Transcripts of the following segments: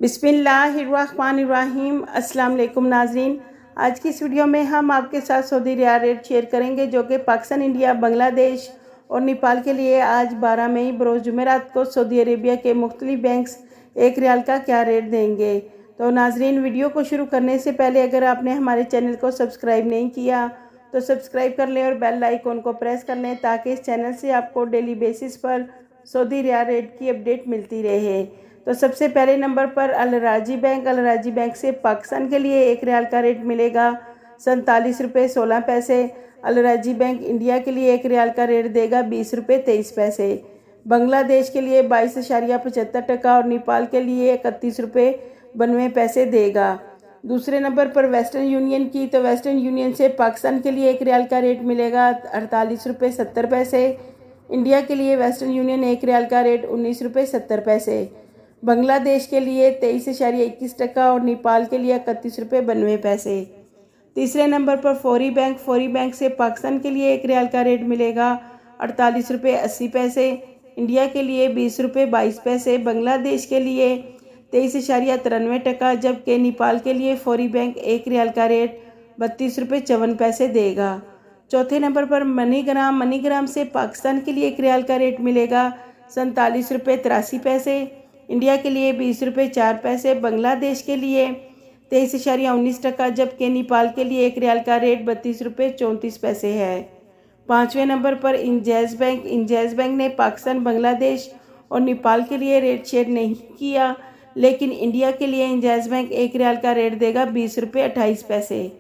बिस्मिल्लाहिर्रहमानिर्रहीम। अस्सलाम वालेकुम नाजरीन, आज की इस वीडियो में हम आपके साथ सऊदी रियाल रेट शेयर करेंगे जो कि पाकिस्तान, इंडिया, बांग्लादेश और नेपाल के लिए आज 12 मई बरोज़ जुमेरात को सऊदी अरेबिया के मुख्तलिफ बैंक्स एक रियाल का क्या रेट देंगे। तो नाजरीन, वीडियो को शुरू करने से पहले अगर आपने हमारे चैनल को सब्सक्राइब नहीं किया तो सब्सक्राइब कर लें और बेल आइकन को प्रेस कर लें ताकि इस चैनल से आपको डेली बेसिस पर सऊदी रियाल रेट की अपडेट मिलती रहे। तो सबसे पहले नंबर पर अल राजी बैंक से पाकिस्तान के लिए एक रियाल का रेट मिलेगा 47 रुपये 16 पैसे। अल राजी बैंक इंडिया के लिए एक रियाल का रेट देगा 20 रुपये 23 पैसे। बांग्लादेश के लिए 22.75 टका और नेपाल के लिए 31 रुपये 92 पैसे देगा। दूसरे नंबर पर वेस्टर्न यूनियन की, तो वेस्टर्न यूनियन से पाकिस्तान के लिए एक रियाल का रेट मिलेगा 48 रुपये 70 पैसे। इंडिया के लिए वेस्टर्न यूनियन एक रियाल का रेट 19 रुपये 70 पैसे। बांग्लादेश के लिए 23.21 टका और नेपाल के लिए 31 रुपये 92 पैसे। तीसरे नंबर पर फौरी बैंक से पाकिस्तान के लिए एक रियाल का रेट मिलेगा 48 रुपये 80 पैसे। इंडिया के लिए 20 रुपये 22 पैसे। बांग्लादेश के लिए 23.93 टका, जबकि नेपाल के लिए फौरी बैंक एक रियाल का रेट 32 रुपये 54 पैसे देगा। चौथे नंबर पर मनीग्राम से पाकिस्तान के लिए एक रियाल का रेट मिलेगा 47 रुपये 83 पैसे। इंडिया के लिए 20 रुपये 4 पैसे। बांग्लादेश के लिए 23.19 टका, जबकि नेपाल के लिए एक रियाल का रेट 32 रुपये 34 पैसे है। पाँचवें नंबर पर इंजैज़ बैंक ने पाकिस्तान, बांग्लादेश और नेपाल के लिए रेट शेयर नहीं किया, लेकिन इंडिया के लिए इंजैज़ बैंक एक रियाल का रेट देगा 20 रुपये 28 पैसे।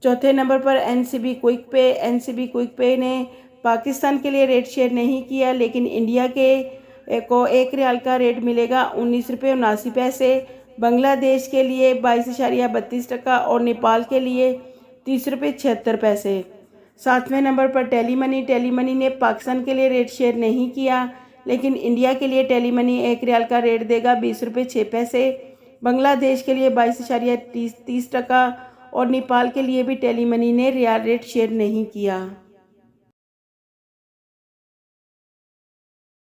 चौथे नंबर पर एनसीबी क्विक पे ने पाकिस्तान के लिए रेट शेयर नहीं किया, लेकिन इंडिया के को एक रियाल का रेट मिलेगा 19 रुपये 79 पैसे। बांग्लादेश के लिए 22.32 टका और नेपाल के लिए 30 रुपये 76 पैसे। सातवें नंबर पर टेलीमनी ने पाकिस्तान के लिए रेट शेयर नहीं किया, लेकिन इंडिया के लिए टेलीमनी एक रियाल का रेट देगा 20 रुपये 6 पैसे। बांग्लादेश के लिए 22.30 टका और नेपाल के लिए भी टेलीमनी ने रियाल रेट शेयर नहीं किया।